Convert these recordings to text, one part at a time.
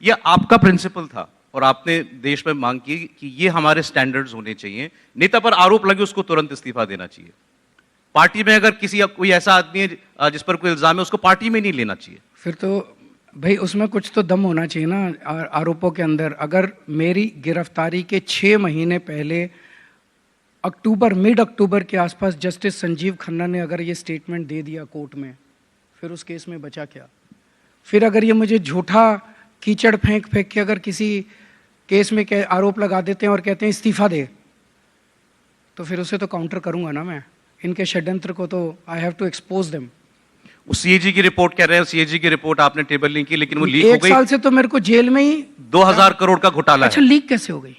ये आपका प्रिंसिपल था और आपने देश में मांग की कि ये हमारे स्टैंडर्ड्स होने चाहिए, नेता पर आरोप लगे उसको तुरंत इस्तीफा देना चाहिए। पार्टी में अगर किसी कोई ऐसा आदमी है जिस पर कोई इल्जाम है, उसको पार्टी में नहीं लेना चाहिए। फिर तो भाई उसमें कुछ तो दम होना चाहिए ना आरोपों के अंदर। अगर मेरी गिरफ्तारी के 6 महीने पहले मिड अक्टूबर के आसपास जस्टिस संजीव खन्ना ने अगर ये स्टेटमेंट दे दिया कोर्ट में, फिर उस केस में बचा क्या? फिर अगर ये मुझे झूठा कीचड़ फेंक के अगर किसी केस में आरोप लगा देते हैं और कहते हैं इस्तीफा दे, तो फिर उसे तो काउंटर करूंगा ना मैं। इनके षड्यंत्र को तो I have to expose them. CAG की रिपोर्ट कह रहे हैं, सीएजी की रिपोर्ट आपने टेबल नहीं की, लेकिन वो लीक हो गई। 1 साल से तो मेरे को जेल में ही 2000 करोड़ का घोटाला। अच्छा, लीक कैसे हो गई?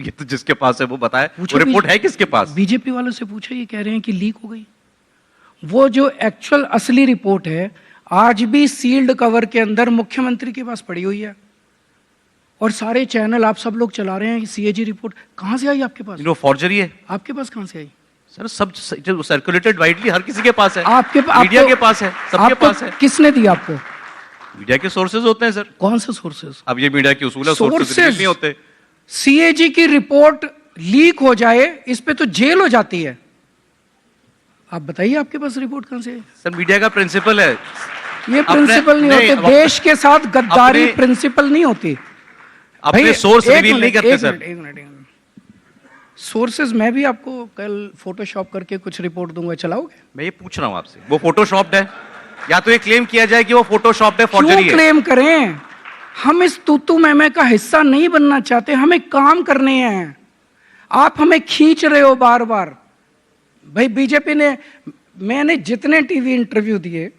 ये तो जिसके पास है वो बताए, वो रिपोर्ट है किसके पास? बीजेपी वालों से पूछो, ये कह रहे हैं कि लीक हो गई। वो जो एक्चुअल असली रिपोर्ट है आज भी सील्ड कवर के अंदर मुख्यमंत्री के पास पड़ी हुई है, और सारे चैनल आप सब लोग चला रहे हैं। सीएजी रिपोर्ट कहां से आई आपके पास? फॉर्जरी है। आपके पास कहां से आई? सर सब सर्कुलेटेड वाइडली, हर किसी के पास है। आपके मीडिया के पास है, सबके पास है। किसने दी आपको? मीडिया के सोर्सेज होते हैं सर। कौन से सोर्सेज? अब ये मीडिया की उसूल है, सोर्सेज नहीं होते। सीएजी की रिपोर्ट लीक हो जाए, इस पे तो जेल हो जाती है। आप बताइए आपके पास रिपोर्ट कहां से है? सर मीडिया का प्रिंसिपल है ये प्रिंसिपल नहीं होते, देश के साथ गद्दारी प्रिंसिपल नहीं होती। अपने सोर्स रिवील नहीं करते सर। एक मिनट सोर्सेज मैं भी आपको कल फोटोशॉप करके कुछ रिपोर्ट दूंगा, चलाओगे? मैं ये पूछ रहा हूं आपसे, वो फोटोशॉप्ड है या तो ये क्लेम किया जाए कि वो फोटोशॉप्ड है, फॉर्जरी है? क्लेम करें? हम इस तूतू मैमे का हिस्सा नहीं बनना चाहते, हमें काम करने हैं। आप हमें खींच रहे हो बार बार। भाई बीजेपी ने, मैंने जितने टीवी इंटरव्यू दिए,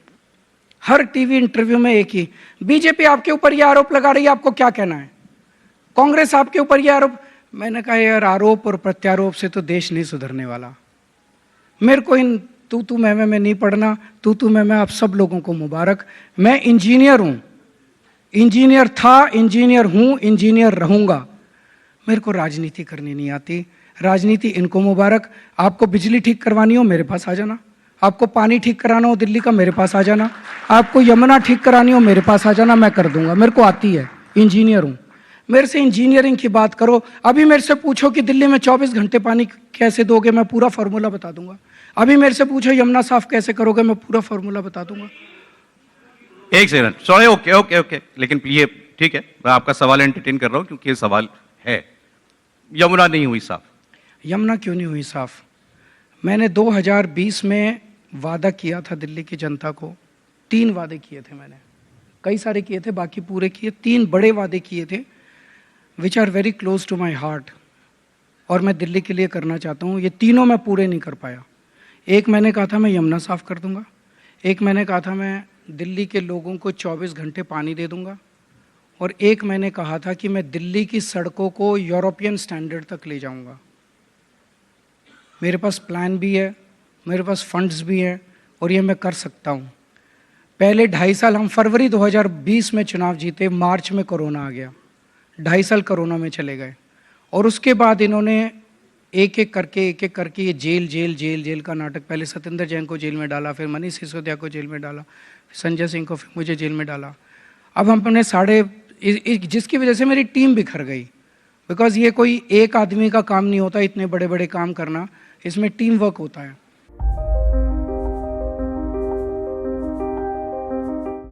हर टीवी इंटरव्यू में एक ही, बीजेपी आपके ऊपर ये आरोप लगा रही है, आपको क्या कहना है? कांग्रेस आपके ऊपर ये आरोप। मैंने कहा यार, आरोप और प्रत्यारोप से तो देश नहीं सुधरने वाला। मेरे को इन तू मैमे में नहीं पढ़ना। तू मैमे आप सब लोगों को मुबारक। मैं इंजीनियर हूं, इंजीनियर था, इंजीनियर हूं, इंजीनियर रहूंगा। मेरे को राजनीति करनी नहीं आती। राजनीति इनको मुबारक। आपको बिजली ठीक करवानी हो मेरे पास आ जाना, आपको पानी ठीक कराना हो दिल्ली का मेरे पास आ जाना, आपको यमुना ठीक करानी हो मेरे पास आ जाना, मैं कर दूंगा। मेरे को आती है, इंजीनियर हूं। मेरे से इंजीनियरिंग की बात करो। अभी मेरे से पूछो कि दिल्ली में 24 घंटे पानी कैसे दोगे, मैं पूरा फॉर्मूला बता दूंगा। अभी मेरे से पूछो यमुना साफ कैसे करोगे, मैं पूरा फॉर्मूला बता दूंगा। एक second, sorry, okay okay okay, लेकिन ये ठीक है, मैं आपका सवाल एंटरटेन कर रहा हूं क्योंकि ये सवाल है। यमुना नहीं हुई साफ। यमुना क्यों नहीं हुई साफ? मैंने 2020 में वादा किया था दिल्ली की जनता को। 3 वादे किए थे मैंने, कई सारे किए थे, बाकी पूरे किए। 3 बड़े वादे किए थे which are very close to my heart, और मैं दिल्ली के लिए करना चाहता हूँ। ये तीनों मैं पूरे नहीं कर पाया। एक मैंने कहा था मैं यमुना साफ कर दूंगा, एक मैंने कहा था मैं दिल्ली के लोगों को 24 घंटे पानी दे दूंगा, और एक मैंने कहा था कि मैं दिल्ली की सड़कों को यूरोपियन स्टैंडर्ड तक ले जाऊंगा। मेरे पास प्लान भी है, मेरे पास फंड्स भी हैं, और ये मैं कर सकता हूँ। पहले 2.5 साल, हम फरवरी 2020 में चुनाव जीते, मार्च में कोरोना आ गया, 2.5 साल कोरोना में चले गए। और उसके बाद इन्होंने एक एक करके ये जेल जेल जेल जेल का नाटक, पहले सत्येंद्र जैन को जेल में डाला, फिर मनीष सिसोदिया को जेल में डाला, संजय सिंह को, फिर मुझे जेल में डाला। अब हमने जिसकी वजह से मेरी टीम बिखर गई, बिकॉज ये कोई एक आदमी का काम नहीं होता, इतने बड़े बड़े काम करना, इसमें टीम वर्क होता है।